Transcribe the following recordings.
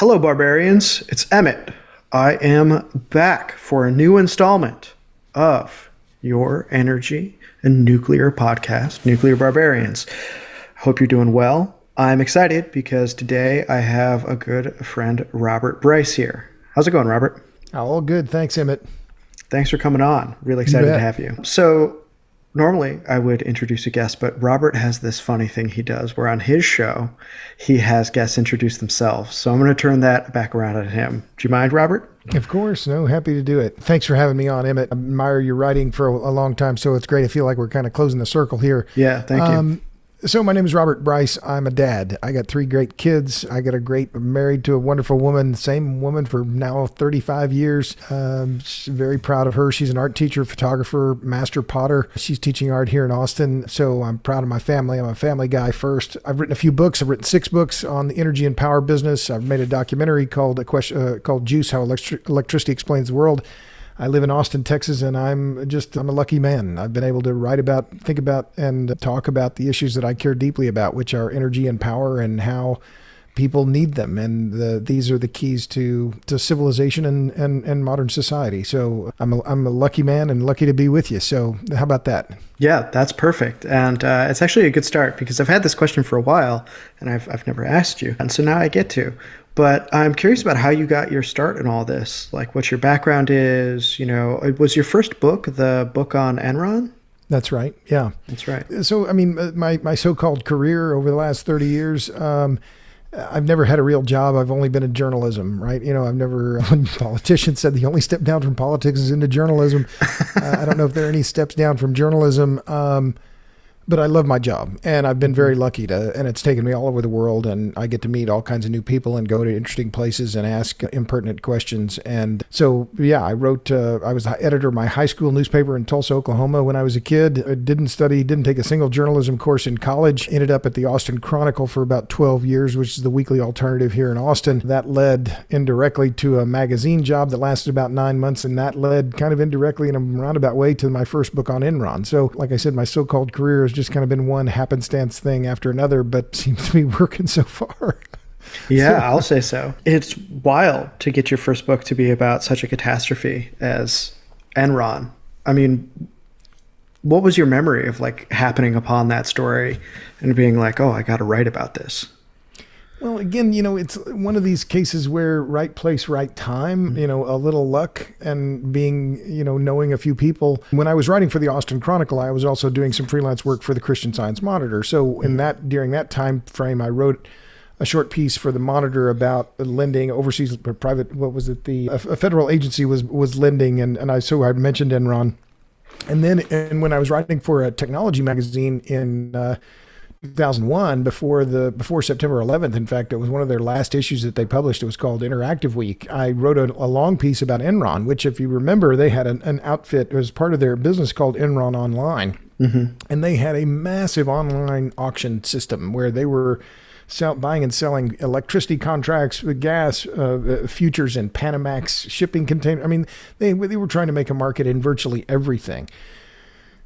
Hello, barbarians. It's Emmett. I am back for a new installment of your energy and nuclear podcast, Nuclear Barbarians. Hope you're doing well. I'm excited because today I have a good friend, Robert Bryce, here. How's it going, Robert? All good. Thanks, Emmett. Thanks for coming on. Really excited to have you. So normally I would introduce a guest, but Robert has this funny thing he does where on his show, he has guests introduce themselves. So I'm going to turn that back around at him. Do you mind, Robert? Of course. No, happy to do it. Thanks for having me on, Emmett. I admire your writing for a long time, so it's great. I feel like we're kind of closing the circle here. Yeah, thank you. So my name is Robert Bryce. I'm a dad. I got 3 great kids. I got married to a wonderful woman, same woman for now 35 years. Very proud of her. She's an art teacher, photographer, master potter. She's teaching art here in Austin. So I'm proud of my family. I'm a family guy first. I've written a few books. I've written 6 books on the energy and power business. I've made a documentary called Juice, How Electricity Explains the World. I live in Austin, Texas, and I'm a lucky man. I've been able to write about, think about, and talk about the issues that I care deeply about, which are energy and power and how people need them. And these are the keys to civilization and modern society. So I'm a lucky man and lucky to be with you. So how about that? Yeah, that's perfect. And it's actually a good start because I've had this question for a while and I've never asked you. And so now I get to. But I'm curious about how you got your start in all this, like what your background is. You know, was your first book the book on Enron? That's right. Yeah. That's right. So, I mean, my so-called career over the last 30 years, I've never had a real job. I've only been in journalism, right? You know, when politicians said the only step down from politics is into journalism. I don't know if there are any steps down from journalism. But I love my job, and I've been very lucky and it's taken me all over the world, and I get to meet all kinds of new people and go to interesting places and ask impertinent questions. And so, yeah, I was the editor of my high school newspaper in Tulsa, Oklahoma when I was a kid. I didn't take a single journalism course in college. Ended up at the Austin Chronicle for about 12 years, which is the weekly alternative here in Austin. That led indirectly to a magazine job that lasted about 9 months, and that led kind of indirectly in a roundabout way to my first book on Enron. So, like I said, my so-called career has just kind of been one happenstance thing after another, but seems to be working so far. Yeah, I'll say so. It's wild to get your first book to be about such a catastrophe as Enron. I mean, what was your memory of like happening upon that story and being like, oh, I got to write about this? Well, again, you know, it's one of these cases where right place, right time, you know, a little luck and being, you know, knowing a few people. When I was writing for the Austin Chronicle, I was also doing some freelance work for the Christian Science Monitor. So during that time frame, I wrote a short piece for the Monitor about lending overseas, private, a federal agency was lending. And I mentioned Enron. And when I was writing for a technology magazine in 2001, before September 11th. In fact, it was one of their last issues that they published. It was called Interactive Week. I wrote a long piece about Enron, which, if you remember, they had an outfit. It was part of their business called Enron Online. Mm-hmm. And they had a massive online auction system where they were buying and selling electricity contracts, gas, futures, and Panamax shipping container. I mean, they were trying to make a market in virtually everything.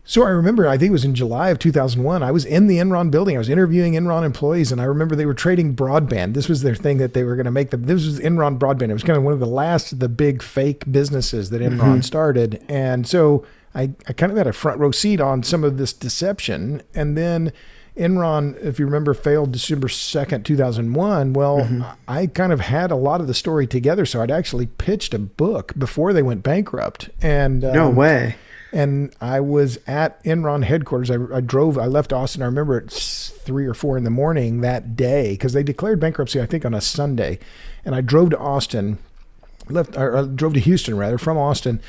So I remember, I think it was in July of 2001, I was in the Enron building. I was interviewing Enron employees, and I remember they were trading broadband. This was their thing that they were going to make. This was Enron broadband. It was kind of one of the last of the big fake businesses that Enron started. And so I kind of had a front row seat on some of this deception. And then Enron, if you remember, failed December 2nd, 2001. Well, I kind of had a lot of the story together. So I'd actually pitched a book before they went bankrupt. And no way. And I was at Enron headquarters. I left Austin. I remember it's 3 or 4 in the morning that day because they declared bankruptcy, I think, on a Sunday. And I drove to Houston rather, from Austin.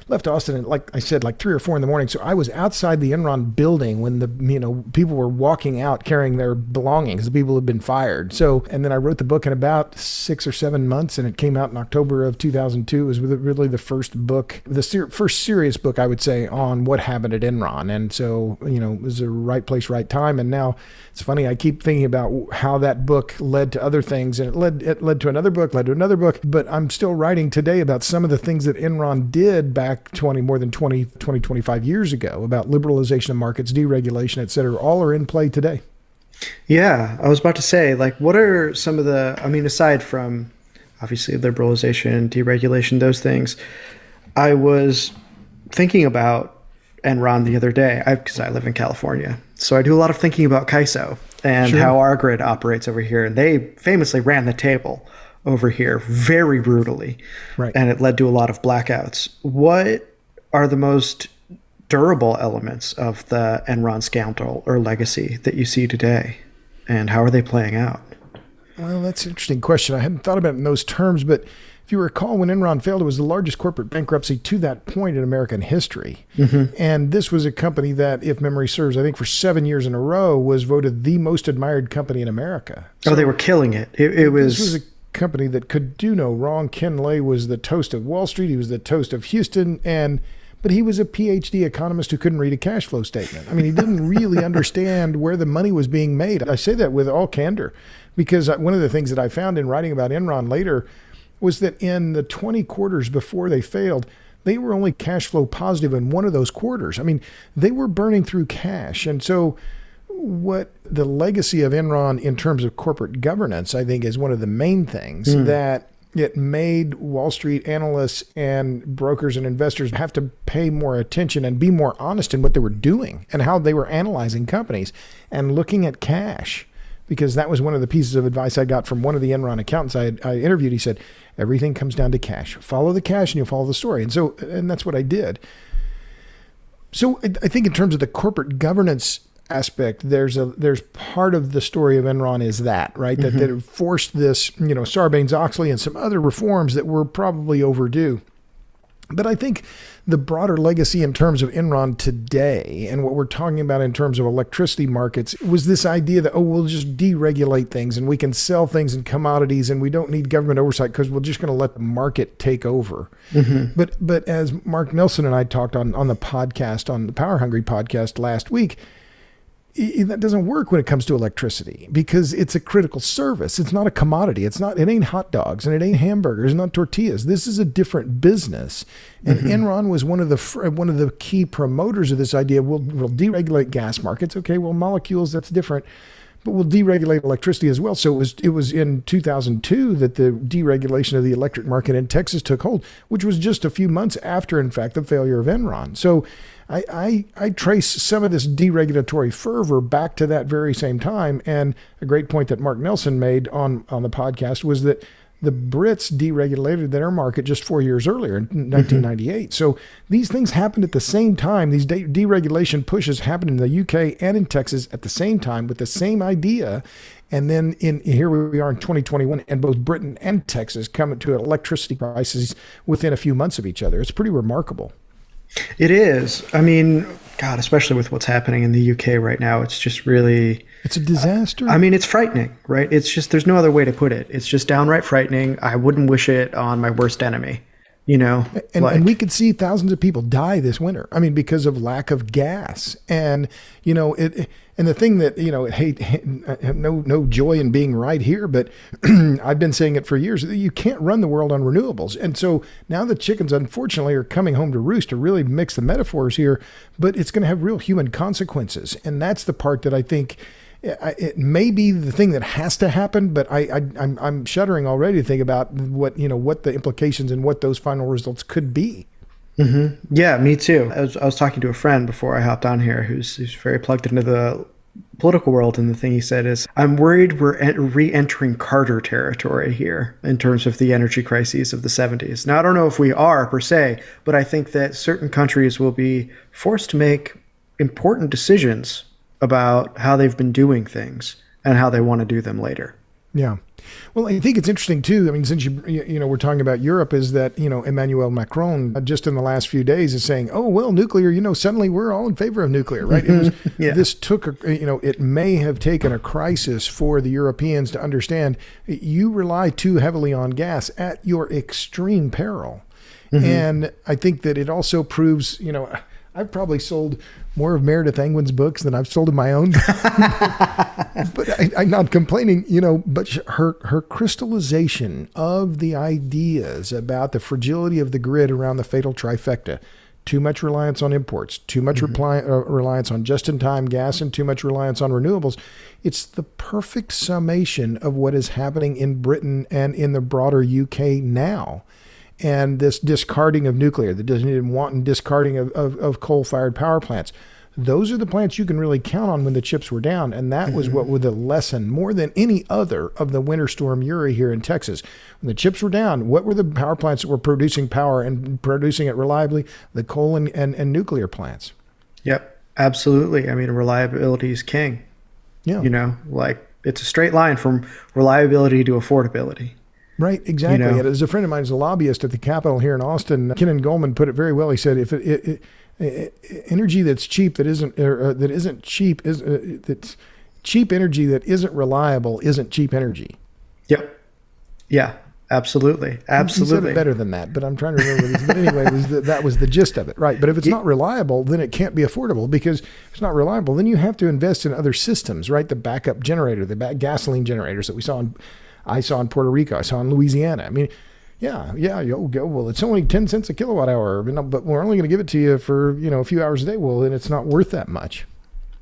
Left Austin, and like I said, like 3 or 4 in the morning. So I was outside the Enron building when people were walking out carrying their belongings. The people had been fired. So, and then I wrote the book in about 6 or 7 months, and it came out in October of 2002. It was really the first book, first serious book, I would say, on what happened at Enron. And so, you know, it was the right place, right time. And now it's funny, I keep thinking about how that book led to other things, and it led to another book, but I'm still writing today about some of the things that Enron did back 25 years ago about liberalization of markets, deregulation, et cetera, all are in play today. Yeah, I was about to say, like, what are some of the, I mean, aside from obviously liberalization, deregulation, those things. I was thinking about Enron the other day because I live in California. So I do a lot of thinking about CAISO and Sure. how our grid operates over here. And they famously ran the table over here very brutally. Right. And it led to a lot of blackouts. What are the most durable elements of the Enron scandal or legacy that you see today? And how are they playing out? Well, that's an interesting question. I hadn't thought about it in those terms, but if you recall, when Enron failed, it was the largest corporate bankruptcy to that point in American history. Mm-hmm. And this was a company that, if memory serves, I think for 7 years in a row, was voted the most admired company in America. So they were killing it. It was... This was a company that could do no wrong. Ken Lay was the toast of Wall Street. He was the toast of Houston. But he was a PhD economist who couldn't read a cash flow statement. I mean, he didn't really understand where the money was being made. I say that with all candor, because one of the things that I found in writing about Enron later was that in the 20 quarters before they failed, they were only cash flow positive in one of those quarters. I mean, they were burning through cash. And so what the legacy of Enron in terms of corporate governance, I think, is one of the main things that it made Wall Street analysts and brokers and investors have to pay more attention and be more honest in what they were doing and how they were analyzing companies and looking at cash. Because that was one of the pieces of advice I got from one of the Enron accountants I interviewed. He said, everything comes down to cash. Follow the cash and you'll follow the story. And that's what I did. So I think in terms of the corporate governance aspect, there's part of the story of Enron is that, right? Mm-hmm. That it forced this, Sarbanes-Oxley and some other reforms that were probably overdue. But I think the broader legacy in terms of Enron today and what we're talking about in terms of electricity markets was this idea that, we'll just deregulate things and we can sell things in commodities and we don't need government oversight because we're just going to let the market take over. Mm-hmm. But as Mark Nelson and I talked on the podcast, on the Power Hungry podcast last week, that doesn't work when it comes to electricity because it's a critical service. It's not a commodity. It ain't hot dogs and it ain't hamburgers, not tortillas. This is a different business. And Enron was one of the key promoters of this idea. We'll deregulate gas markets. Okay, well, molecules, that's different, but we'll deregulate electricity as well. So it was in 2002 that the deregulation of the electric market in Texas took hold, which was just a few months after, in fact, the failure of Enron. So I trace some of this deregulatory fervor back to that very same time. And a great point that Mark Nelson made on the podcast was that the Brits deregulated their market just 4 years earlier in 1998. So these things happened at the same time. These deregulation pushes happened in the UK and in Texas at the same time with the same idea. And then here we are in 2021, and both Britain and Texas come to electricity prices within a few months of each other. It's pretty remarkable. It is. I mean, God, especially with what's happening in the UK right now, it's just really... It's a disaster. I mean, it's frightening, right? It's just, there's no other way to put it. It's just downright frightening. I wouldn't wish it on my worst enemy, And we could see thousands of people die this winter. I mean, because of lack of gas. And, and the thing that, I have no joy in being right here, but I've been saying it for years, you can't run the world on renewables. And so now the chickens, unfortunately, are coming home to roost, to really mix the metaphors here, but it's going to have real human consequences. And that's the part that I think it may be the thing that has to happen, but I'm shuddering already to think about what the implications and what those final results could be. Mm-hmm. Yeah, me too. I was talking to a friend before I hopped on here who's very plugged into the political world, and the thing he said is, I'm worried we're re-entering Carter territory here in terms of the energy crises of the 70s. Now, I don't know if we are per se, but I think that certain countries will be forced to make important decisions about how they've been doing things and how they want to do them later. Yeah. Well, I think it's interesting too. I mean, since we're talking about Europe, is that, Emmanuel Macron just in the last few days is saying, oh, well, nuclear, suddenly we're all in favor of nuclear, right? It was, yeah. This took, it may have taken a crisis for the Europeans to understand you rely too heavily on gas at your extreme peril. Mm-hmm. And I think that it also proves, I've probably sold more of Meredith Angwin's books than I've sold of my own. But I'm not complaining, but her crystallization of the ideas about the fragility of the grid around the fatal trifecta too much reliance on imports, too much reliance on just-in-time gas, and too much reliance on renewables. It's the perfect summation of what is happening in Britain and in the broader UK now. And this discarding of nuclear, the wanton discarding of coal-fired power plants. Those are the plants you can really count on when the chips were down. And that was what was the lesson more than any other of the Winter Storm Uri here in Texas. When the chips were down, what were the power plants that were producing power and producing it reliably? The coal and nuclear plants. Yep, absolutely. I mean, reliability is king. Yeah. It's a straight line from reliability to affordability. Right, exactly. And as a friend of mine is a lobbyist at the Capitol here in Austin, Kenan Goldman put it very well. He said, "If energy that's cheap that's cheap energy that isn't reliable isn't cheap energy." Yep. Yeah. Absolutely. He said it better than that, but I'm trying to remember this. But anyway, that was the gist of it, right? But if it's not reliable, then it can't be affordable, because if it's not reliable, then you have to invest in other systems, right? The backup generator, gasoline generators that I saw in Puerto Rico, I saw in Louisiana. I mean, you'll go, well, it's only 10 cents a kilowatt hour, but we're only going to give it to you for, a few hours a day. Well, then it's not worth that much.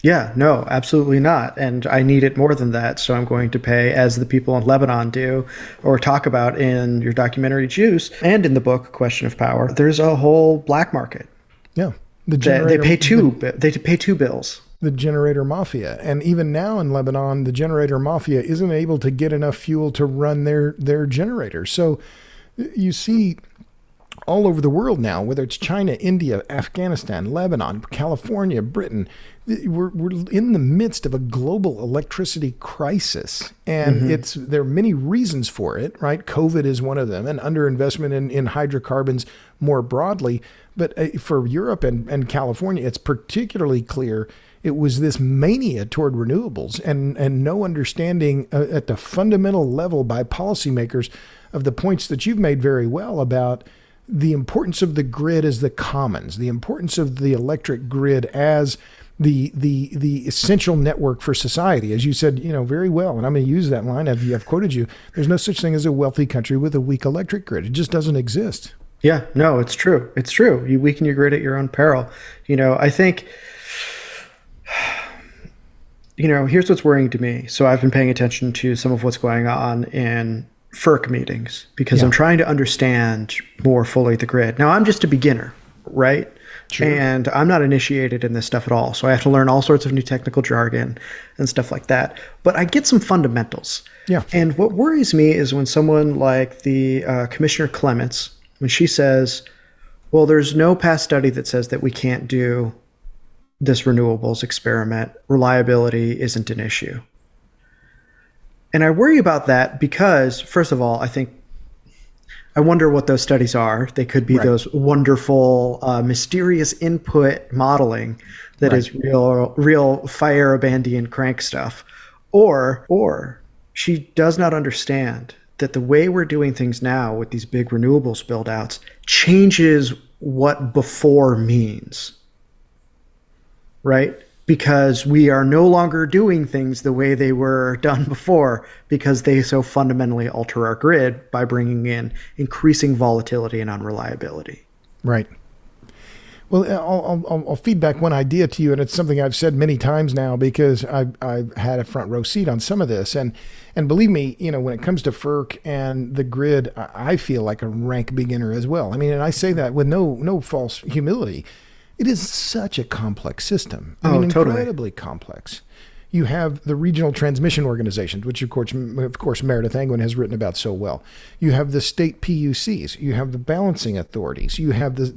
Yeah, no, absolutely not. And I need it more than that. So I'm going to pay, as the people in Lebanon do, or talk about in your documentary Juice and in the book Question of Power. There's a whole black market. Yeah. They pay two bills. The generator mafia. And even now in Lebanon, the generator mafia isn't able to get enough fuel to run their generators. So you see all over the world now, whether it's China, India, Afghanistan, Lebanon, California, Britain, we're in the midst of a global electricity crisis. And there are many reasons for it, right? COVID is one of them, and underinvestment in hydrocarbons more broadly. But for Europe and California, it's particularly clear it was this mania toward renewables and no understanding at the fundamental level by policymakers of the points that you've made very well about the importance of the grid as the commons, the importance of the electric grid as the essential network for society. As you said, very well, and I'm going to use that line. I've quoted you. There's no such thing as a wealthy country with a weak electric grid. It just doesn't exist. Yeah, no, it's true. It's true. You weaken your grid at your own peril. I think, here's what's worrying to me. So I've been paying attention to some of what's going on in FERC meetings because I'm trying to understand more fully the grid. Now, I'm just a beginner, right? Sure. And I'm not initiated in this stuff at all. So I have to learn all sorts of new technical jargon and stuff like that. But I get some fundamentals. Yeah. And what worries me is when someone like the Commissioner Clements, when she says, well, there's no past study that says that we can't do this renewables experiment. Reliability isn't an issue. And I worry about that because, first of all, I wonder what those studies are. They could be those wonderful, mysterious input modeling that is real Feyerabedian crank stuff. Or she does not understand that the way we're doing things now with these big renewables build-outs changes what before means, right? Because we are no longer doing things the way they were done before because they so fundamentally alter our grid by bringing in increasing volatility and unreliability. Right. Well, I'll feed back one idea to you, and it's something I've said many times now because I've had a front row seat on some of this. And believe me, when it comes to FERC and the grid, I feel like a rank beginner as well. I mean, and I say that with no false humility. It is such a complex system. Incredibly complex. You have the regional transmission organizations, which of course Meredith Angwin has written about so well. You have the state PUCs. You have the balancing authorities. You have the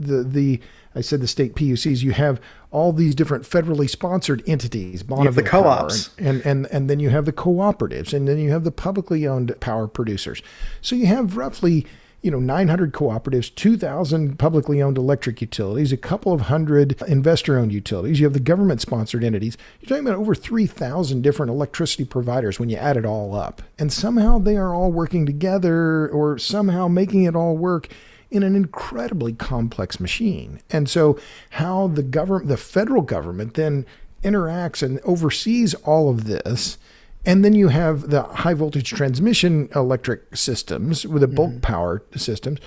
state PUCs. You have all these different federally sponsored entities. You have the co-ops. And then you have the cooperatives. And then you have the publicly owned power producers. So you have roughly 900 cooperatives, 2,000 publicly owned electric utilities, a couple of hundred investor-owned utilities. You have the government-sponsored entities. You're talking about over 3,000 different electricity providers when you add it all up. And somehow they are all working together or somehow making it all work in an incredibly complex machine. And so how the federal government then interacts and oversees all of this. And then you have the high voltage transmission electric systems with the bulk power systems.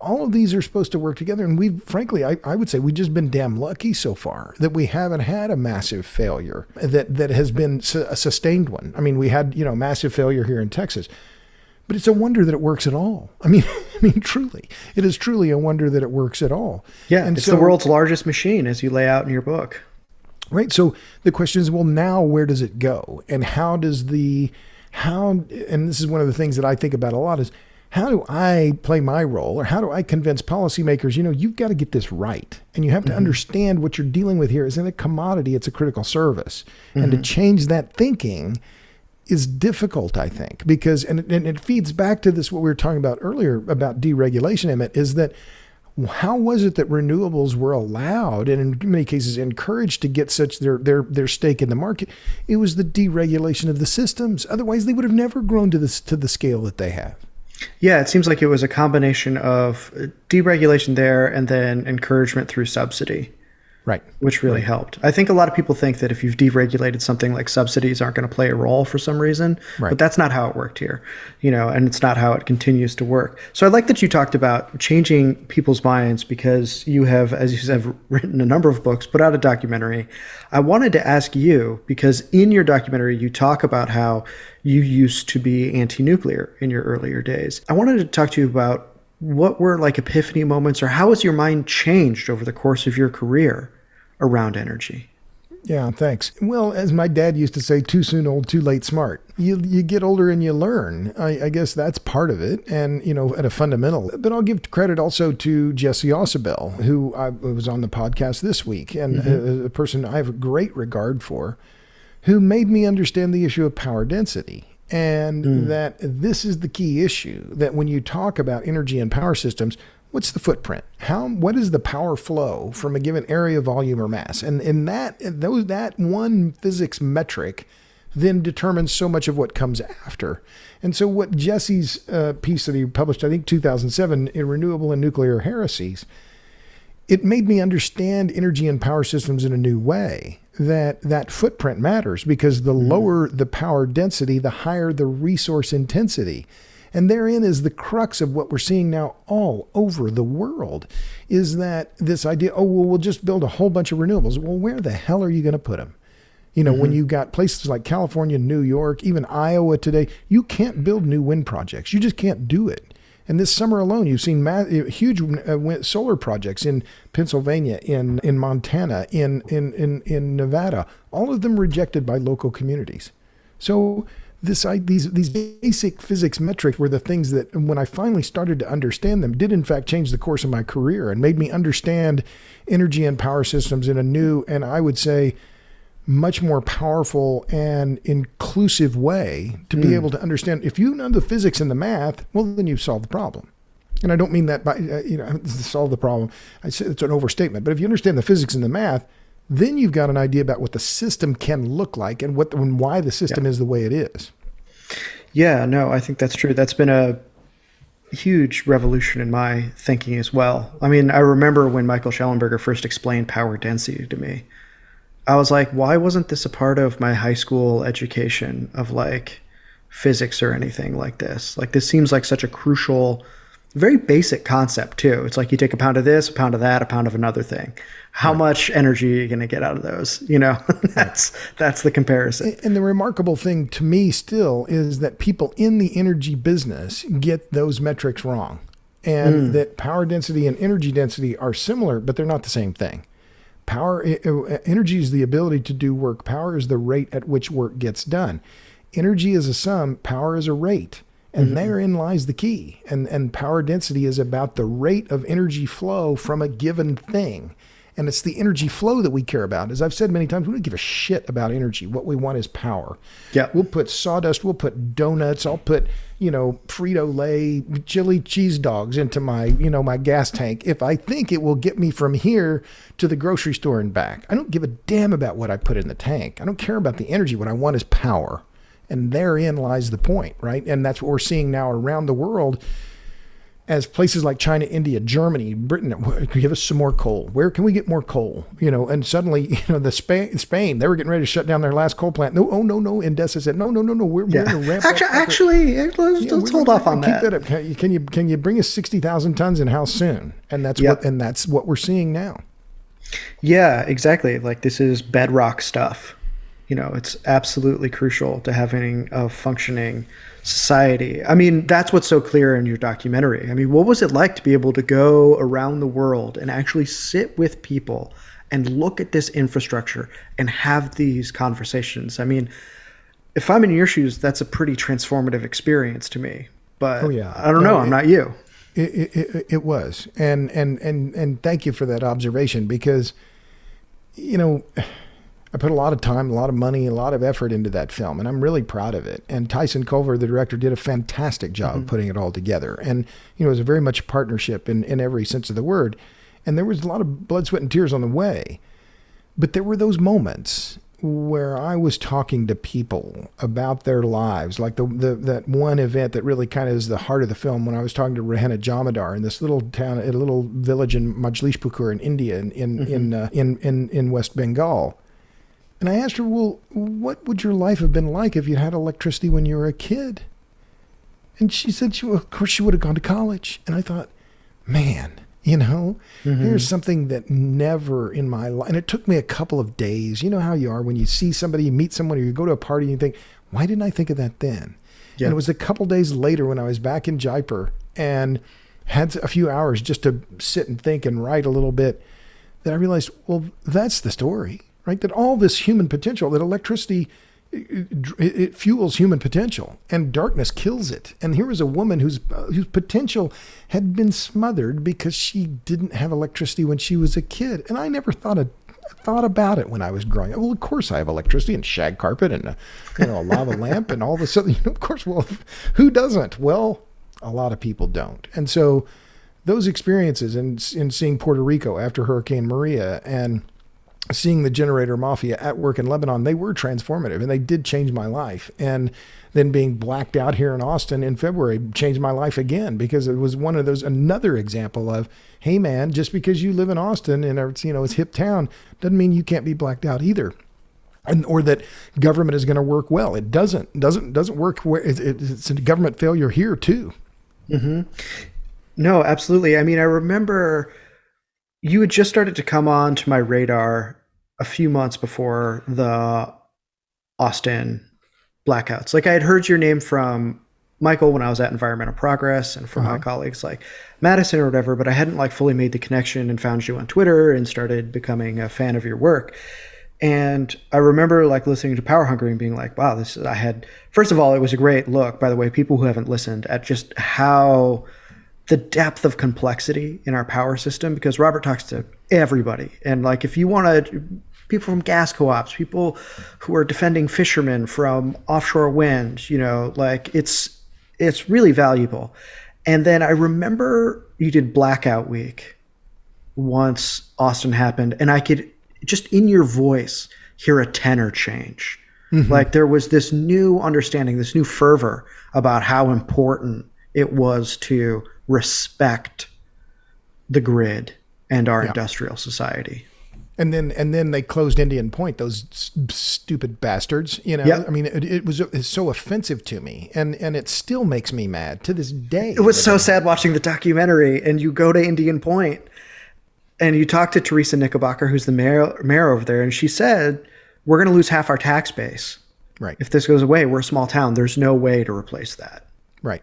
all of these are supposed to work together. And we've, frankly, I would say we've just been damn lucky so far that we haven't had a massive failure that has been a sustained one. I mean, we had, massive failure here in Texas, but it's a wonder that it works at all. I mean, truly, it is truly a wonder that it works at all. Yeah. And it's the world's largest machine, as you lay out in your book. Right. So the question is, well, now where does it go? And and this is one of the things that I think about a lot is, how do I play my role, or how do I convince policymakers, you've got to get this right. And you have to understand what you're dealing with here isn't a commodity, it's a critical service. And to change that thinking is difficult, I think, because, and it feeds back to this, what we were talking about earlier about deregulation, Emmett, is that how was it that renewables were allowed and in many cases encouraged to get such their stake in the market? It was the deregulation of the systems. Otherwise, they would have never grown to the scale that they have. Yeah, it seems like it was a combination of deregulation there and then encouragement through subsidy. Right. Which really helped. I think a lot of people think that if you've deregulated something, like subsidies aren't going to play a role for some reason, but that's not how it worked here, and it's not how it continues to work. So I like that you talked about changing people's minds, because you have, as you said, written a number of books, put out a documentary. I wanted to ask you, because in your documentary, you talk about how you used to be anti-nuclear in your earlier days. I wanted to talk to you about what were like epiphany moments, or how has your mind changed over the course of your career around energy? Yeah, thanks. Well, as my dad used to say, too soon old, too late smart. You get older and you learn. I guess that's part of it, and at a fundamental. But I'll give credit also to Jesse Ausubel, who was on the podcast this week, and a person I have a great regard for, who made me understand the issue of power density. And that this is the key issue, that when you talk about energy and power systems, what's the footprint? What is the power flow from a given area, volume, or mass? And that one physics metric then determines so much of what comes after. And so what Jesse's piece that he published, I think 2007, in Renewable and Nuclear Heresies, it made me understand energy and power systems in a new way. That footprint matters, because the lower the power density, the higher the resource intensity. And therein is the crux of what we're seeing now all over the world, is that this idea, we'll just build a whole bunch of renewables. Well, where the hell are you going to put them? When you've got places like California, New York, even Iowa today, you can't build new wind projects. You just can't do it. And this summer alone, you've seen huge solar projects in Pennsylvania, in Montana, in Nevada, all of them rejected by local communities. So these basic physics metrics were the things that, when I finally started to understand them, did in fact change the course of my career and made me understand energy and power systems in a new, and I would say, much more powerful and inclusive way to be able to understand. If you know the physics and the math, well, then you've solved the problem. And I don't mean that by, solve the problem. I say it's an overstatement, but if you understand the physics and the math, then you've got an idea about what the system can look like and why the system is the way it is. Yeah, no, I think that's true. That's been a huge revolution in my thinking as well. I mean, I remember when Michael Schellenberger first explained power density to me, I was like, why wasn't this a part of my high school education of like physics or anything like this? Like, this seems like such a crucial, very basic concept too. It's like you take a pound of this, a pound of that, a pound of another thing. How much energy are you going to get out of those? That's the comparison. And the remarkable thing to me still is that people in the energy business get those metrics wrong, and that power density and energy density are similar, but they're not the same thing. Energy is the ability to do work. Power is the rate at which work gets done. Energy is a sum, power is a rate. And therein lies the key. And power density is about the rate of energy flow from a given thing. And it's the energy flow that we care about. As I've said many times, we don't give a shit about energy. What we want is power. Yeah. We'll put sawdust, we'll put donuts, I'll put, Frito-Lay chili cheese dogs into my, my gas tank if I think it will get me from here to the grocery store and back. I don't give a damn about what I put in the tank. I don't care about the energy. What I want is power. And therein lies the point, right? And that's what we're seeing now around the world. as places like China, India, Germany, Britain, give us some more coal. Where can we get more coal? And suddenly, Spain, they were getting ready to shut down their last coal plant. No, Endesa said, no, we're going to ramp up. Actually, let's hold off on that. Keep that up. Can you bring us 60,000 tons and how soon? And that's what we're seeing now. Yeah, exactly. Like, this is bedrock stuff. It's absolutely crucial to having a functioning society. I mean, that's what's so clear in your documentary. I mean, what was it like to be able to go around the world and actually sit with people and look at this infrastructure and have these conversations? I mean, if I'm in your shoes, that's a pretty transformative experience to me. But I don't know. I'm not you. It was. And thank you for that observation, because, I put a lot of time, a lot of money, a lot of effort into that film, and I'm really proud of it. And Tyson Culver, the director, did a fantastic job of putting it all together. And, it was a very much partnership in every sense of the word. And there was a lot of blood, sweat, and tears on the way. But there were those moments where I was talking to people about their lives, like that one event that really kind of is the heart of the film, when I was talking to Rehenna Jamadar in this little town, a little village in Majlishpur in India, in West Bengal. And I asked her, well, what would your life have been like if you had electricity when you were a kid? And she said, of course, she would have gone to college. And I thought, man, here's something that never in my life, and it took me a couple of days. You know how you are when you see somebody, you meet someone, or you go to a party and you think, why didn't I think of that then? Yeah. And it was a couple days later when I was back in Jaipur and had a few hours just to sit and think and write a little bit, that I realized, well, that's the story. Right? That all this human potential, that electricity, it fuels human potential, and darkness kills it. And here was a woman whose potential had been smothered because she didn't have electricity when she was a kid. And I never thought about it when I was growing up. Well, of course I have electricity and shag carpet and a lava lamp and all this other. Of course, well, who doesn't? Well, a lot of people don't. And so those experiences in seeing Puerto Rico after Hurricane Maria and seeing the generator mafia at work in Lebanon, they were transformative, and they did change my life. And then being blacked out here in Austin in February changed my life again, because it was one of those, another example of, hey man, just because you live in Austin and it's hip town doesn't mean you can't be blacked out either. Or that government is going to work well. It doesn't work. It's a government failure here too. Mm-hmm. No, absolutely. I mean, I remember you had just started to come on to my radar a few months before the Austin blackouts. Like, I had heard your name from Michael when I was at Environmental Progress, and from my colleagues like Madison or whatever, but I hadn't fully made the connection and found you on Twitter and started becoming a fan of your work. And I remember listening to Power Hungry and being like, wow, first of all, it was a great look, by the way, people who haven't listened, at just how the depth of complexity in our power system, because Robert talks to everybody. And if you want to, people from gas co-ops, people who are defending fishermen from offshore wind, it's really valuable. And then I remember you did Blackout Week once Austin happened, and I could just in your voice hear a tenor change. Mm-hmm. There was this new understanding, this new fervor about how important it was to respect the grid and our industrial society. And then they closed Indian Point, those stupid bastards, I mean, it's so offensive to me, and it still makes me mad to this day. It was so sad watching the documentary, and you go to Indian Point and you talk to Teresa Knickerbocker, who's the mayor over there, and she said, we're going to lose half our tax base. Right. If this goes away, we're a small town. There's no way to replace that. Right.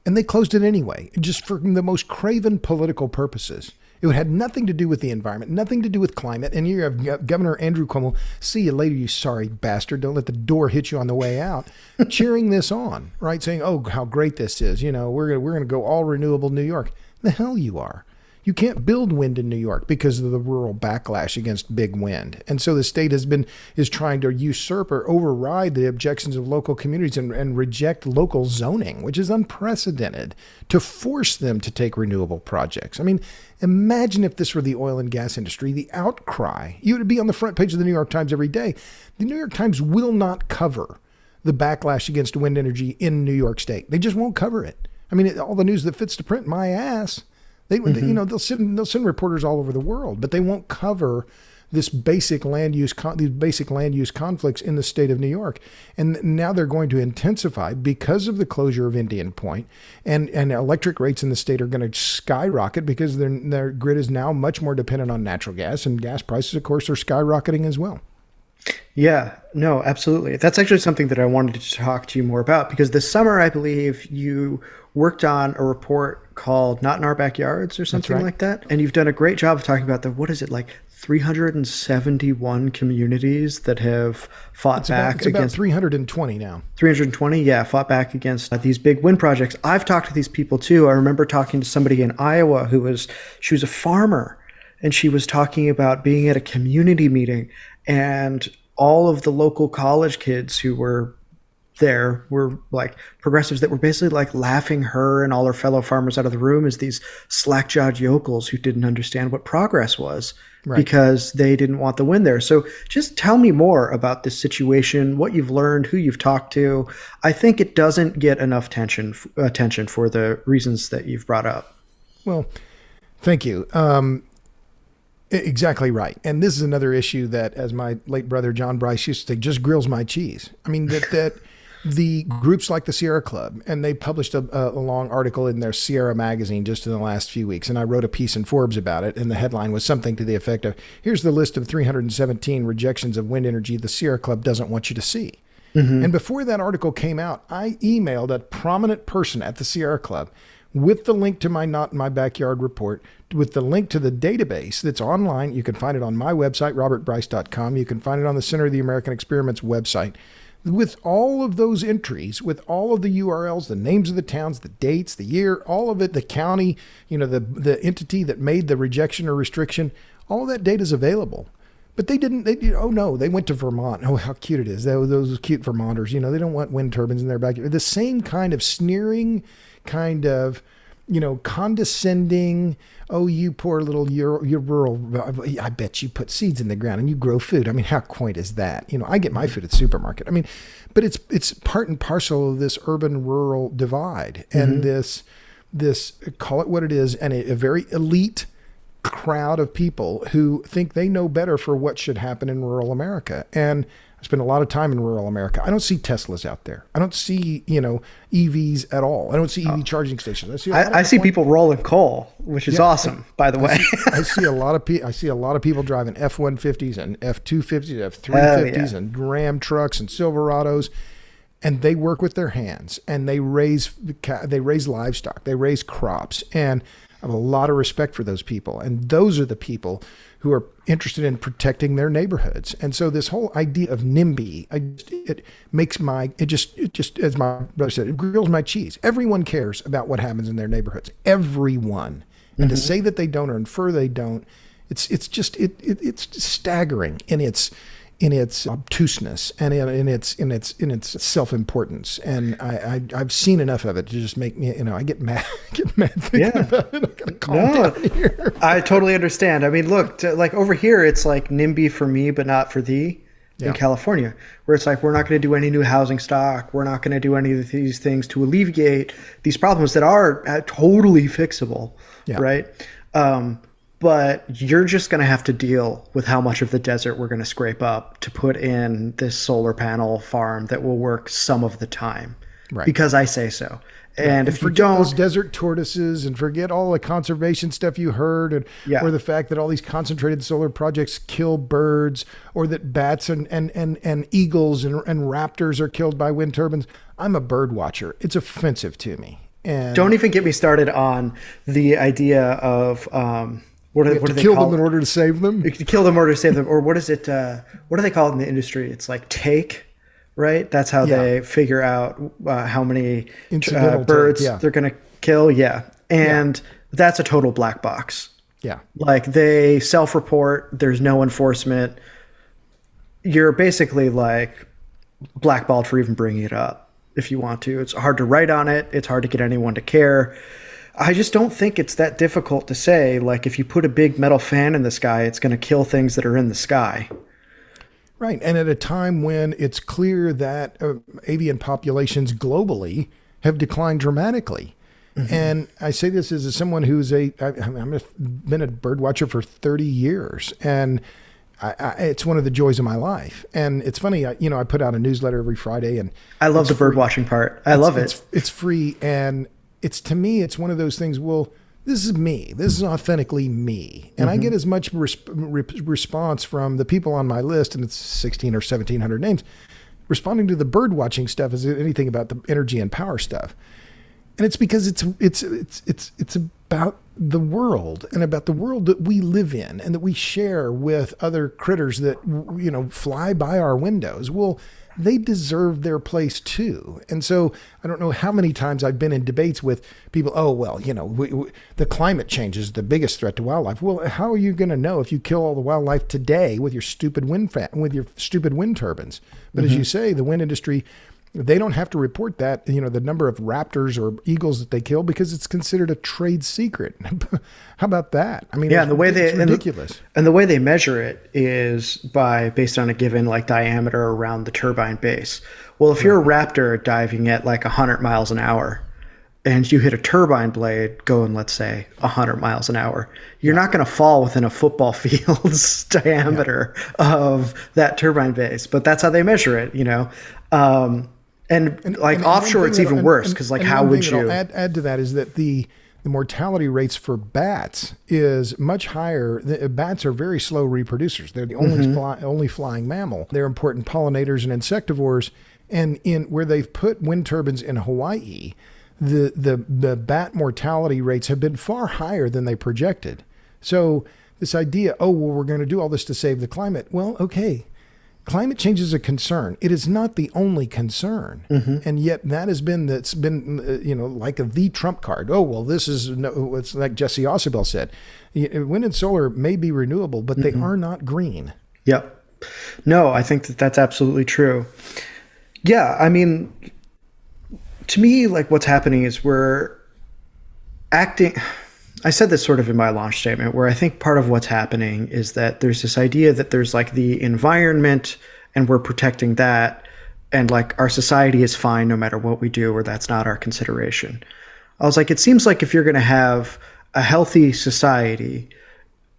And they closed it anyway, just for the most craven political purposes. It had nothing to do with the environment, nothing to do with climate. And you have Governor Andrew Cuomo, see you later, you sorry bastard. Don't let the door hit you on the way out. Cheering this on, right? Saying, oh, how great this is. We're going to go all renewable New York. The hell you are. You can't build wind in New York because of the rural backlash against big wind. And so the state is trying to usurp or override the objections of local communities and reject local zoning, which is unprecedented, to force them to take renewable projects. I mean, imagine if this were the oil and gas industry, the outcry. You would be on the front page of the New York Times every day. The New York Times will not cover the backlash against wind energy in New York State. They just won't cover it. I mean, all the news that fits to print, my ass. They'll send reporters all over the world, but they won't cover these basic land use conflicts in the state of New York. And now they're going to intensify because of the closure of Indian Point, and electric rates in the state are going to skyrocket because their grid is now much more dependent on natural gas, and gas prices, of course, are skyrocketing as well. Yeah, no, absolutely. That's actually something that I wanted to talk to you more about, because this summer, I believe you worked on a report called Not in Our Backyards or something like that. And you've done a great job of talking about 371 communities that have fought back against. It's about 320 now. 320, yeah, fought back against these big wind projects. I've talked to these people too. I remember talking to somebody in Iowa she was a farmer, and she was talking about being at a community meeting, and all of the local college kids who were there were like progressives that were basically like laughing her and all her fellow farmers out of the room as these slack-jawed yokels who didn't understand what progress was, because they didn't want the wind there. So just tell me more about this situation, what you've learned, who you've talked to. I think it doesn't get enough attention for the reasons that you've brought up. Well, thank you. Exactly right. And this is another issue that, as my late brother John Bryce used to say, just grills my cheese. I mean, that the groups like the Sierra Club, and they published a long article in their Sierra magazine just in the last few weeks, and I wrote a piece in Forbes about it, and the headline was something to the effect of, here's the list of 317 rejections of wind energy the Sierra Club doesn't want you to see. Mm-hmm. And before that article came out, I emailed a prominent person at the Sierra Club with the link to my Not in My Backyard report, with the link to the database that's online. You can find it on my website, robertbryce.com. You can find it on the Center of the American Experiments website, with all of those entries, with all of the URLs, the names of the towns, the dates, the year, all of it, the county, the entity that made the rejection or restriction, all of that data is available. But they went to Vermont. Oh, how cute it is. Those cute Vermonters, they don't want wind turbines in their backyard. The same kind of sneering, kind of, condescending, oh, you poor little, you're rural. I bet you put seeds in the ground and you grow food. I mean, how quaint is that? I get my food at the supermarket. I mean, but it's part and parcel of this urban-rural divide, and this, call it what it is, and a very elite crowd of people who think they know better for what should happen in rural America. And I spend a lot of time in rural America. I don't see Teslas out there. I don't see, EVs at all. I don't see EV charging stations. I see people rolling coal, which is awesome, by the way. I see a lot of people driving F-150s and F-250s, F-350s, and Ram trucks and Silverados, and they work with their hands, and they raise livestock, they raise crops, and I have a lot of respect for those people. And those are the people who are interested in protecting their neighborhoods. And so this whole idea of NIMBY, it just, as my brother said, it grills my cheese. Everyone cares about what happens in their neighborhoods. Everyone. And to say that they don't or infer they don't, it's staggering in its obtuseness and in its self-importance. And I've seen enough of it to just make me, I get mad thinking about it. I gotta calm down here. I totally understand. I mean, look, over here, it's like NIMBY for me, but not for thee in California, where it's like, we're not going to do any new housing stock. We're not going to do any of these things to alleviate these problems that are totally fixable, right? But you're just going to have to deal with how much of the desert we're going to scrape up to put in this solar panel farm that will work some of the time, because I say so. And if you don't, those desert tortoises, and forget all the conservation stuff you heard, or the fact that all these concentrated solar projects kill birds, or that bats and eagles and raptors are killed by wind turbines. I'm a bird watcher. It's offensive to me. And don't even get me started on the idea of what do they kill call them in order to save them? To kill them in order to save them, or what is it? What do they call it in the industry? It's like take, right? That's how they figure out how many birds they're going to kill. Yeah, and that's a total black box. Yeah, like they self-report. There's no enforcement. You're basically like blackballed for even bringing it up if you want to. It's hard to write on it. It's hard to get anyone to care. I just don't think it's that difficult to say, like, if you put a big metal fan in the sky, it's going to kill things that are in the sky. Right. And at a time when it's clear that avian populations globally have declined dramatically. And I say this as someone who's I've been a bird watcher for 30 years, and it's one of the joys of my life. And it's funny, I put out a newsletter every Friday, and I love the bird watching part. I love it. It's free, and to me, it's one of those things. Well, this is me. This is authentically me, and I get as much response from the people on my list, and it's 16 or 1,700 names, responding to the bird watching stuff as anything about the energy and power stuff. And it's because it's about the world, and about the world that we live in and that we share with other critters that, fly by our windows. Well, they deserve their place too. And so I don't know how many times I've been in debates with people. Oh, well, the climate change is the biggest threat to wildlife. Well, how are you going to know if you kill all the wildlife today with your stupid wind turbines? But as you say, the wind industry, they don't have to report that, the number of raptors or eagles that they kill, because it's considered a trade secret. How about that? I mean, and the way it's ridiculous. And the way they measure it is based on a given diameter around the turbine base. Well, if you're a raptor diving at 100 miles an hour, and you hit a turbine blade going, let's say, 100 miles an hour, you're not going to fall within a football field's diameter of that turbine base. But that's how they measure it, And offshore, it's even worse, because how would you add to that is that the mortality rates for bats is much higher. The bats are very slow reproducers. They're the only flying mammal. They're important pollinators and insectivores. And in where they've put wind turbines in Hawaii, the bat mortality rates have been far higher than they projected. So this idea, we're going to do all this to save the climate. Well, okay. Climate change is a concern. It is not the only concern. And yet that's been like the Trump card. Oh, well, it's like Jesse Ausubel said, wind and solar may be renewable, but they are not green. Yep. No, I think that's absolutely true. Yeah. I mean, to me, what's happening is we're acting. I said this sort of in my launch statement, where I think part of what's happening is that there's this idea that there's the environment, and we're protecting that, and our society is fine no matter what we do, or that's not our consideration. I was like, it seems like if you're going to have a healthy society,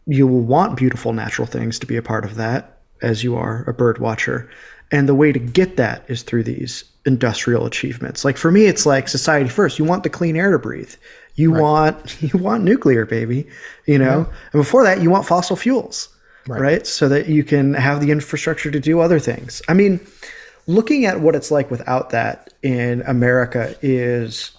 you will want beautiful natural things to be a part of that, as you are a bird watcher. And the way to get that is through these industrial achievements. For me, it's society first. You want the clean air to breathe. You want nuclear, baby, And before that, you want fossil fuels, right? So that you can have the infrastructure to do other things. I mean, looking at what it's like without that in America is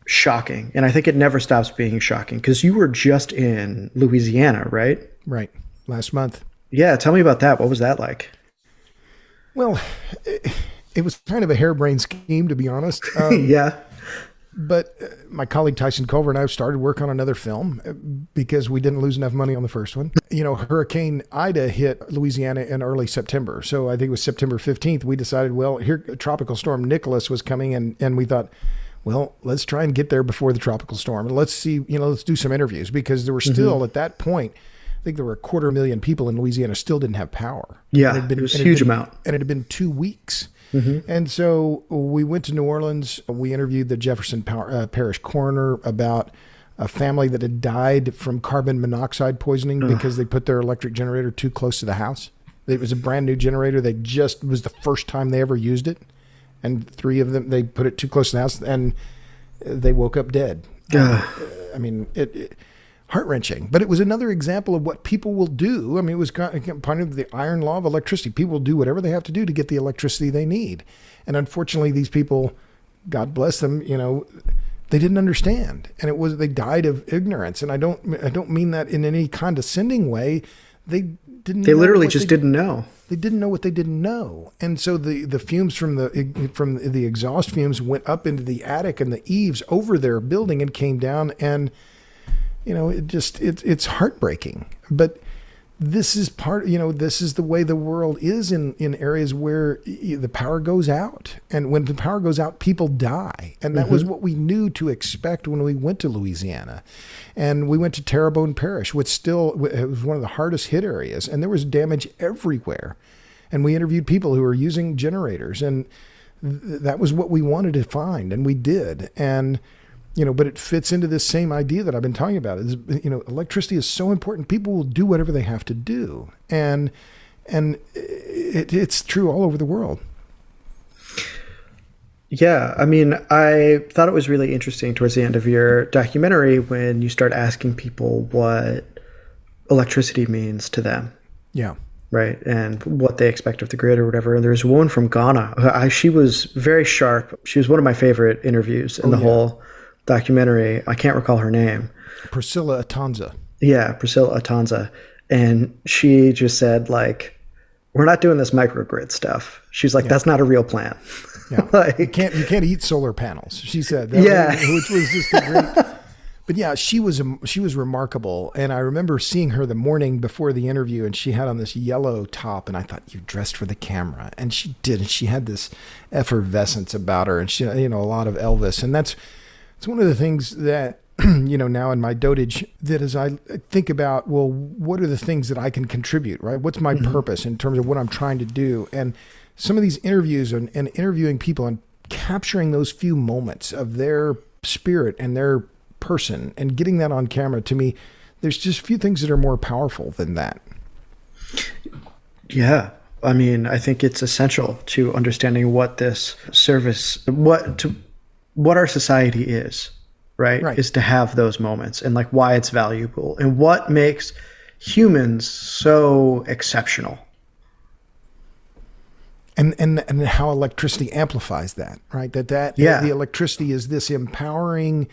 shocking. And I think it never stops being shocking, because you were just in Louisiana, right? Right. Last month. Yeah. Tell me about that. What was that like? Well, it was kind of a harebrained scheme, to be honest. Yeah. But my colleague Tyson Culver and I started work on another film because we didn't lose enough money on the first one. Hurricane Ida hit Louisiana in early September. So I think it was September 15th. We decided, Tropical Storm Nicholas was coming, and we thought, well, let's try and get there before the tropical storm. And let's see, let's do some interviews, because there were still at that point, I think there were 250,000 people in Louisiana still didn't have power. Yeah, it was a huge amount. And it had been 2 weeks. And so we went to New Orleans. We interviewed the Jefferson Parish coroner about a family that had died from carbon monoxide poisoning because they put their electric generator too close to the house. It was a brand new generator. It was the first time they ever used it. And 3 of them, they put it too close to the house, and they woke up dead. I mean, heart-wrenching. But it was another example of what people will do. I mean, it was kind of the iron law of electricity. People will do whatever they have to do to get the electricity they need. And unfortunately, these people, God bless them, they didn't understand. And they died of ignorance. And I don't mean that in any condescending way. They literally just didn't know. They didn't know what they didn't know. And so the fumes from the exhaust fumes went up into the attic and the eaves over their building and came down, and it's heartbreaking. But this is this is the way the world is in areas where the power goes out. And when the power goes out, people die. And that was what we knew to expect when we went to Louisiana. And we went to Terrebonne Parish, which it was one of the hardest hit areas. And there was damage everywhere. And we interviewed people who were using generators. And that was what we wanted to find. And we did. And But it fits into this same idea that I've been talking about. Is, electricity is so important. People will do whatever they have to do. And it's true all over the world. Yeah, I mean, I thought it was really interesting towards the end of your documentary when you start asking people what electricity means to them. Yeah. Right, and what they expect of the grid or whatever. And there's a woman from Ghana. She was very sharp. She was one of my favorite interviews in the whole documentary. I can't recall her name. Priscilla Atanza. Yeah, Priscilla Atanza. And she just said, like, we're not doing this microgrid stuff. She's like, that's not a real plan. Yeah. Like, you can't eat solar panels, she said. Which was just a great. But yeah, she was remarkable. And I remember seeing her the morning before the interview, and she had on this yellow top, and I thought, you dressed for the camera. And she did. And she had this effervescence about her, and she, a lot of Elvis. And it's one of the things that, now in my dotage, that as I think about, well, what are the things that I can contribute, right? What's my purpose in terms of what I'm trying to do? And some of these interviews and interviewing people and capturing those few moments of their spirit and their person and getting that on camera, to me, there's just few things that are more powerful than that. Yeah. I mean, I think it's essential to understanding what this service, what our society is, right? Is to have those moments and like why it's valuable and what makes humans so exceptional. And how electricity amplifies that, right? The electricity is this empowering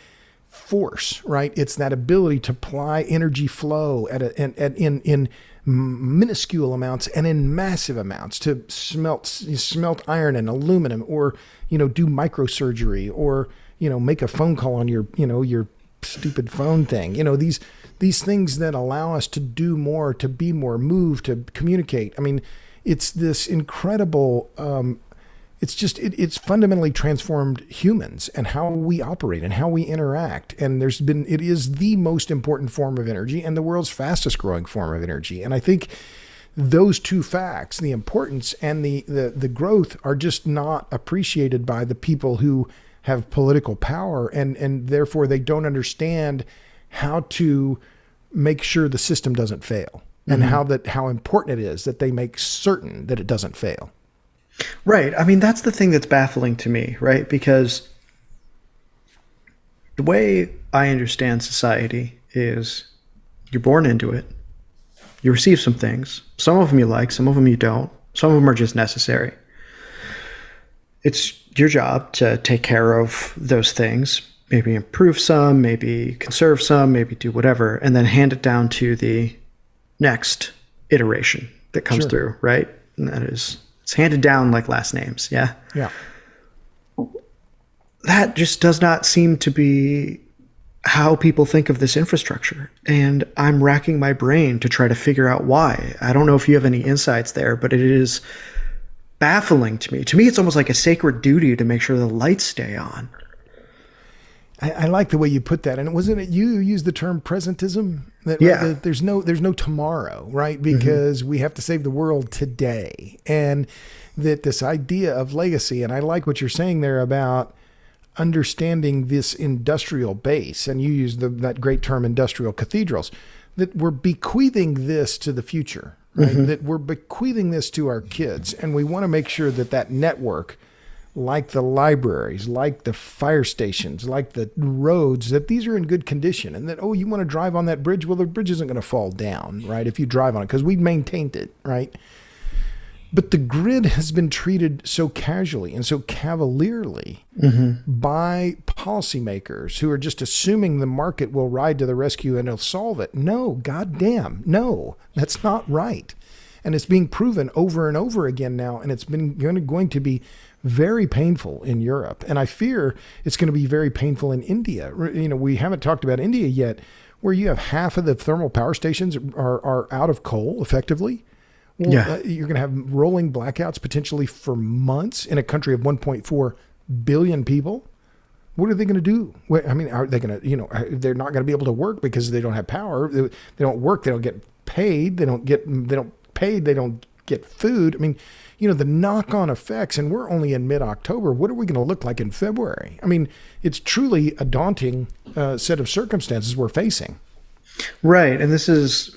force, right? It's that ability to apply energy flow in minuscule amounts and in massive amounts to smelt iron and aluminum, or do microsurgery, or make a phone call on your stupid phone thing. These things that allow us to do more, to be more, move, to communicate. I mean, it's this incredible. It's fundamentally transformed humans and how we operate and how we interact. And it is the most important form of energy and the world's fastest growing form of energy. And I think those two facts, the importance and the growth, are just not appreciated by the people who have political power, and therefore they don't understand how to make sure the system doesn't fail, and how important it is that they make certain that it doesn't fail. Right. I mean, that's the thing that's baffling to me, right? Because the way I understand society is you're born into it. You receive some things. Some of them you like, some of them you don't. Some of them are just necessary. It's your job to take care of those things, maybe improve some, maybe conserve some, maybe do whatever, and then hand it down to the next iteration that comes through, right? And that is, it's handed down like last names. Yeah. Yeah. That just does not seem to be how people think of this infrastructure. And I'm racking my brain to try to figure out why. I don't know if you have any insights there, but it is baffling to me. To me, it's almost like a sacred duty to make sure the lights stay on. I like the way you put that. And wasn't it you who used the term presentism? That there's no tomorrow, right? Because we have to save the world today. And that this idea of legacy, and I like what you're saying there about understanding this industrial base, and you use that great term, industrial cathedrals, that we're bequeathing this to the future, right? That we're bequeathing this to our kids. And we want to make sure that that network, like the libraries, like the fire stations, like the roads, that these are in good condition, and that, you want to drive on that bridge? Well, the bridge isn't going to fall down, right? If you drive on it, because we maintained it, right? But the grid has been treated so casually and so cavalierly by policymakers who are just assuming the market will ride to the rescue and it'll solve it. No, goddamn, no, that's not right. And it's being proven over and over again now, and it's been going to be very painful in Europe. And I fear it's going to be very painful in India. We haven't talked about India yet, where you have half of the thermal power stations are out of coal effectively. Well, you're going to have rolling blackouts potentially for months in a country of 1.4 billion people. What are they going to do? I mean, are they going to, they're not going to be able to work because they don't have power. They don't work. They don't get paid. They don't get get food. I mean, the knock-on effects, and we're only in mid-October. What are we going to look like in February? I mean, it's truly a daunting set of circumstances we're facing. Right. And this is,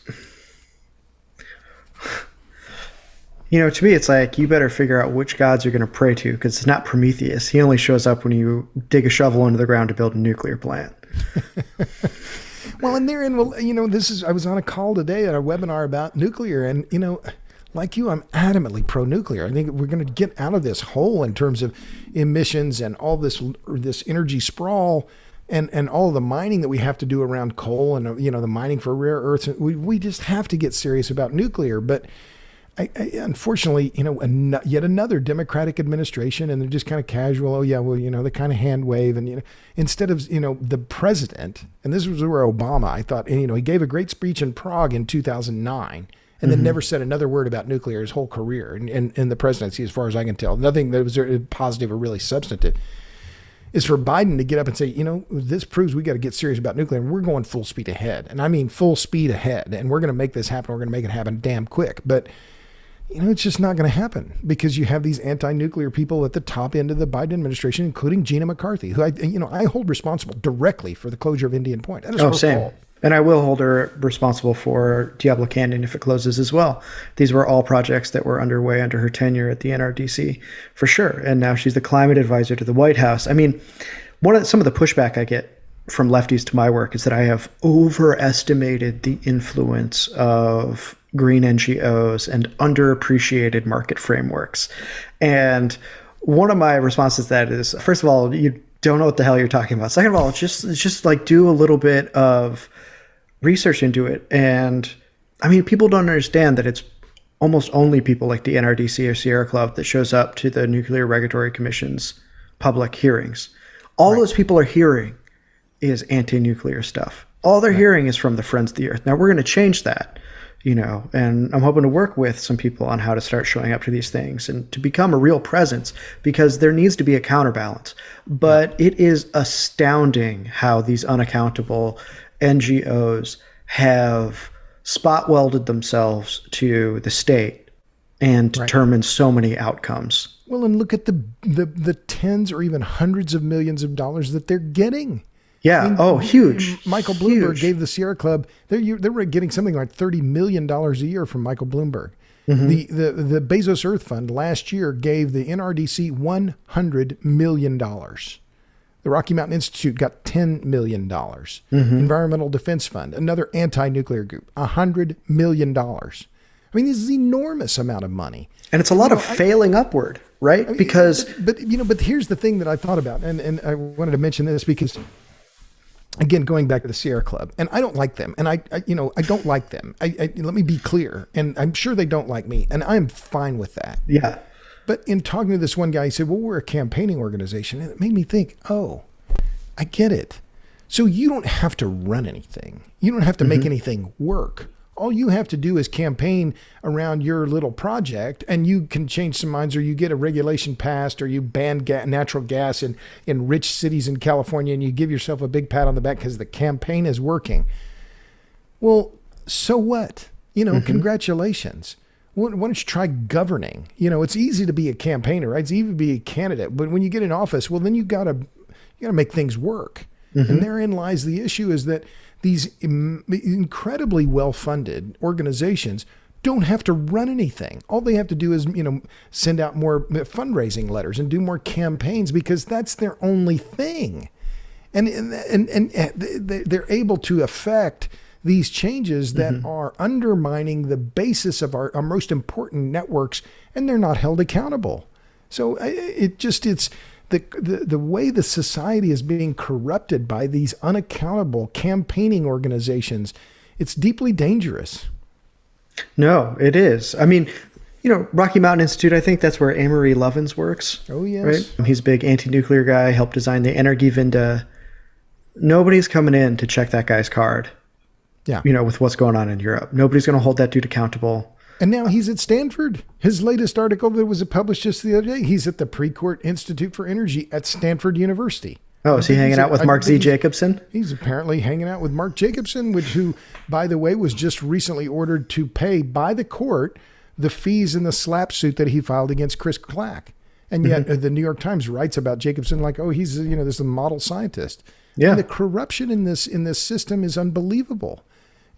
to me, it's like, you better figure out which gods you're going to pray to, because it's not Prometheus. He only shows up when you dig a shovel into the ground to build a nuclear plant. Well, and therein, I was on a call today at a webinar about nuclear, and, like you, I'm adamantly pro-nuclear. I think we're going to get out of this hole in terms of emissions and all this energy sprawl and all of the mining that we have to do around coal and, the mining for rare earths. We just have to get serious about nuclear. But I unfortunately, yet another Democratic administration, and they're just kind of casual. Oh yeah, well, they kind of hand wave, and instead of the president, and this was where Obama, I thought, and he gave a great speech in Prague in 2009, and then never said another word about nuclear his whole career in the presidency, as far as I can tell. Nothing that was positive or really substantive. Is for Biden to get up and say, this proves we got to get serious about nuclear, and we're going full speed ahead, and I mean full speed ahead, and we're going to make this happen. We're going to make it happen damn quick, but. It's just not going to happen because you have these anti-nuclear people at the top end of the Biden administration, including Gina McCarthy, who I hold responsible directly for the closure of Indian Point. That is her same. fault. And I will hold her responsible for Diablo Canyon if it closes as well. These were all projects that were underway under her tenure at the NRDC, for sure. And now she's the climate advisor to the White House. I mean, some of the pushback I get from lefties to my work is that I have overestimated the influence of green NGOs and underappreciated market frameworks. And one of my responses to that is, first of all, you don't know what the hell you're talking about. Second of all, just like do a little bit of research into it. And I mean, people don't understand that it's almost only people like the NRDC or Sierra Club that shows up to the Nuclear Regulatory Commission's public hearings. All those people are hearing is anti-nuclear stuff. All they're hearing is from the Friends of the Earth. Now we're going to change that. And I'm hoping to work with some people on how to start showing up to these things and to become a real presence, because there needs to be a counterbalance. But it is astounding how these unaccountable NGOs have spot welded themselves to the state and determined so many outcomes. Well, and look at the tens or even hundreds of millions of dollars that they're getting. Yeah. Huge. Michael Bloomberg gave the Sierra Club, they were getting something like $30 million a year from Michael Bloomberg. Mm-hmm. The Bezos Earth Fund last year gave the NRDC $100 million. The Rocky Mountain Institute got $10 million. Mm-hmm. Environmental Defense Fund, another anti-nuclear group, $100 million. I mean, this is an enormous amount of money. And it's a lot of failing upward, right? But here's the thing that I thought about, and I wanted to mention this because, again, going back to the Sierra Club, and I don't like them, and I don't like them. Let me be clear, and I'm sure they don't like me, and I'm fine with that. Yeah. But in talking to this one guy, he said, well, we're a campaigning organization, and it made me think, oh, I get it. So you don't have to run anything. You don't have to make anything work. All you have to do is campaign around your little project, and you can change some minds, or you get a regulation passed, or you ban natural gas in rich cities in California, and you give yourself a big pat on the back because the campaign is working. Well, so what? Congratulations. Why don't you try governing? It's easy to be a campaigner, right? It's easy to be a candidate, but when you get in office, well, then you gotta make things work. And therein lies the issue, is that these incredibly well-funded organizations don't have to run anything. All they have to do is, send out more fundraising letters and do more campaigns, because that's their only thing. And they're able to affect these changes that are undermining the basis of our most important networks, and they're not held accountable. So it's the way the society is being corrupted by these unaccountable campaigning organizations. It's deeply dangerous. No, it is. I mean, Rocky Mountain Institute, I think that's where Amory Lovins works. Oh, yes. Right? He's a big anti-nuclear guy, helped design the Energiewende. Nobody's coming in to check that guy's card. Yeah. With what's going on in Europe. Nobody's going to hold that dude accountable. And now he's at Stanford. His latest article that was published just the other day, he's at the Precourt Institute for Energy at Stanford University. Oh, is he hanging out with Mark Z. Jacobson? He's apparently hanging out with Mark Jacobson, who, by the way, was just recently ordered to pay by the court the fees in the slap suit that he filed against Chris Clack. And yet the New York Times writes about Jacobson like, oh, he's, this is a model scientist. Yeah. And the corruption in this system is unbelievable.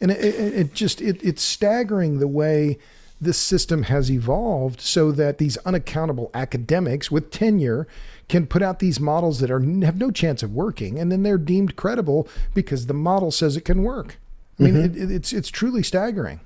And it's staggering the way this system has evolved so that these unaccountable academics with tenure can put out these models that have no chance of working, and then they're deemed credible because the model says it can work. I mean, it's truly staggering.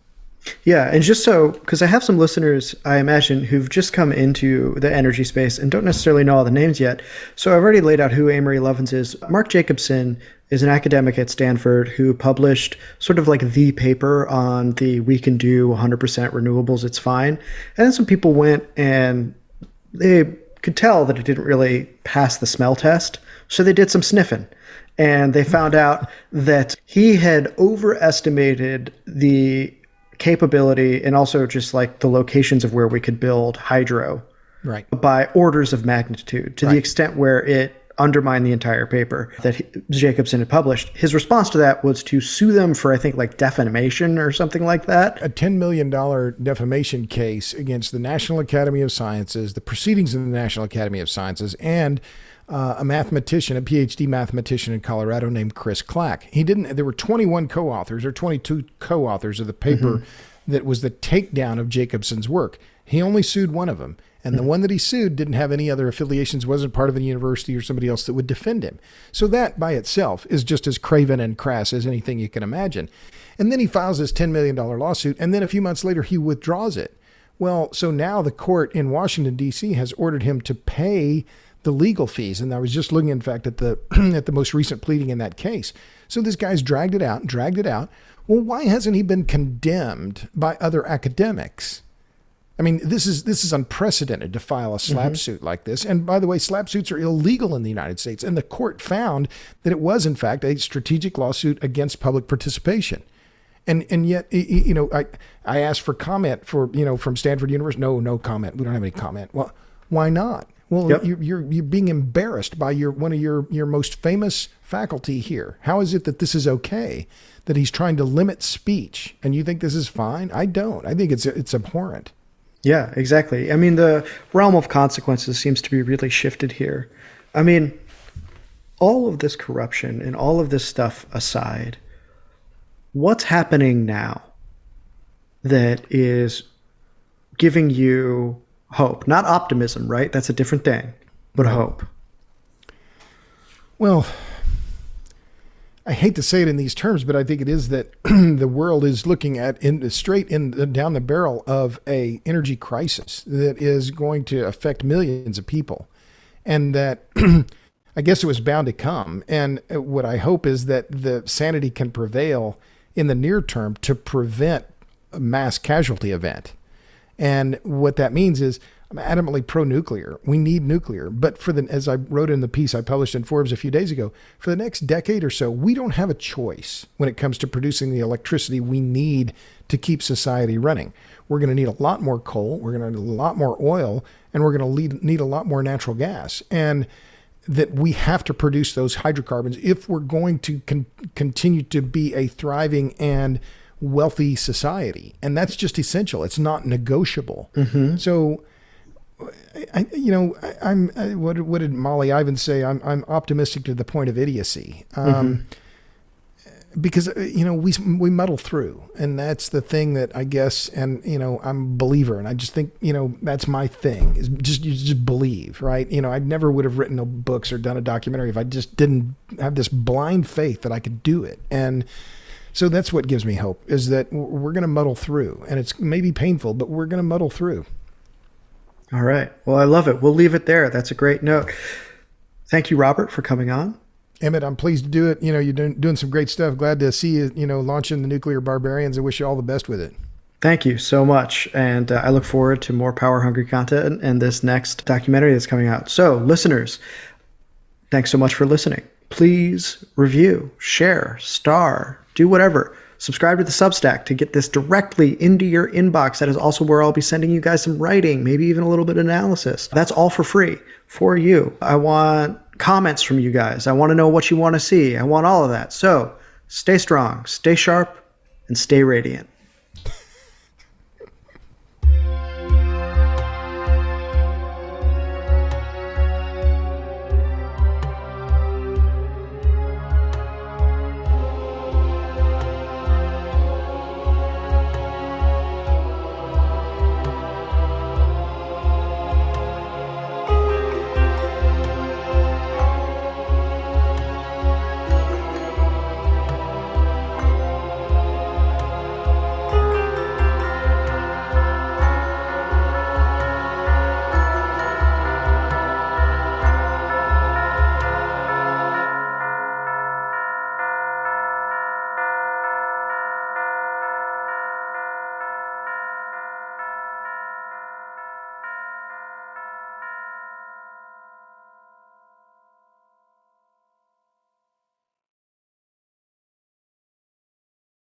Yeah, and just so, because I have some listeners, I imagine, who've just come into the energy space and don't necessarily know all the names yet. So I've already laid out who Amory Lovins is. Mark Jacobson is an academic at Stanford who published sort of like the paper on the we can do 100% renewables, it's fine. And then some people went and they could tell that it didn't really pass the smell test. So they did some sniffing. And they found out that he had overestimated the capability and also just like the locations of where we could build hydro by orders of magnitude to the extent where it undermined the entire paper that Jacobson had published. His response to that was to sue them for, I think, like defamation or something like that. A $10 million defamation case against the National Academy of Sciences, the proceedings of the National Academy of Sciences, and a mathematician, a PhD mathematician in Colorado named Chris Clack. There were 21 co-authors or 22 co-authors of the paper that was the takedown of Jacobson's work. He only sued one of them. And the one that he sued didn't have any other affiliations, wasn't part of a university or somebody else that would defend him. So that by itself is just as craven and crass as anything you can imagine. And then he files this $10 million lawsuit, and then a few months later he withdraws it. Well, so now the court in Washington, D.C. has ordered him to pay the legal fees. And I was just looking, in fact, at the at the most recent pleading in that case. So this guy's dragged it out. Well, why hasn't he been condemned by other academics? I mean, this is unprecedented to file a slap suit like this. And by the way, slap suits are illegal in the United States. And the court found that it was, in fact, a strategic lawsuit against public participation. And yet, I asked for comment from Stanford University. No comment. We don't have any comment. Well, why not? Well, you're being embarrassed by one of your most famous faculty here. How is it that this is okay? That he's trying to limit speech, and you think this is fine? I don't. I think it's abhorrent. Yeah, exactly. I mean, the realm of consequences seems to be really shifted here. I mean, all of this corruption and all of this stuff aside, what's happening now that is giving you hope? Not optimism, right? That's a different thing, but hope. Well, I hate to say it in these terms, but I think it is that the world is looking at down the barrel of a energy crisis that is going to affect millions of people, and that I guess it was bound to come. And what I hope is that the sanity can prevail in the near term to prevent a mass casualty event. And what that means is I'm adamantly pro-nuclear. We need nuclear. But as I wrote in the piece I published in Forbes a few days ago, for the next decade or so, we don't have a choice when it comes to producing the electricity we need to keep society running. We're going to need a lot more coal. We're going to need a lot more oil. And we're going to need a lot more natural gas. And that we have to produce those hydrocarbons if we're going to continue to be a thriving and wealthy society. And that's just essential. It's not negotiable. So, what did Molly Ivins say? I'm optimistic to the point of idiocy, because we muddle through, and that's the thing that I guess. And I'm a believer, and I just think that's my thing. Is you just believe, right? I never would have written no books or done a documentary if I just didn't have this blind faith that I could do it. And so that's what gives me hope, is that we're going to muddle through, and it's maybe painful, but we're going to muddle through. All right. Well, I love it. We'll leave it there. That's a great note. Thank you, Robert, for coming on. Emmett, I'm pleased to do it. You're doing some great stuff. Glad to see you, launching the Nuclear Barbarians. I wish you all the best with it. Thank you so much. And I look forward to more power-hungry content and this next documentary that's coming out. So, listeners, thanks so much for listening. Please review, share, star, do whatever. Subscribe to the Substack to get this directly into your inbox. That is also where I'll be sending you guys some writing, maybe even a little bit of analysis. That's all for free for you. I want comments from you guys. I want to know what you want to see. I want all of that. So stay strong, stay sharp, and stay radiant.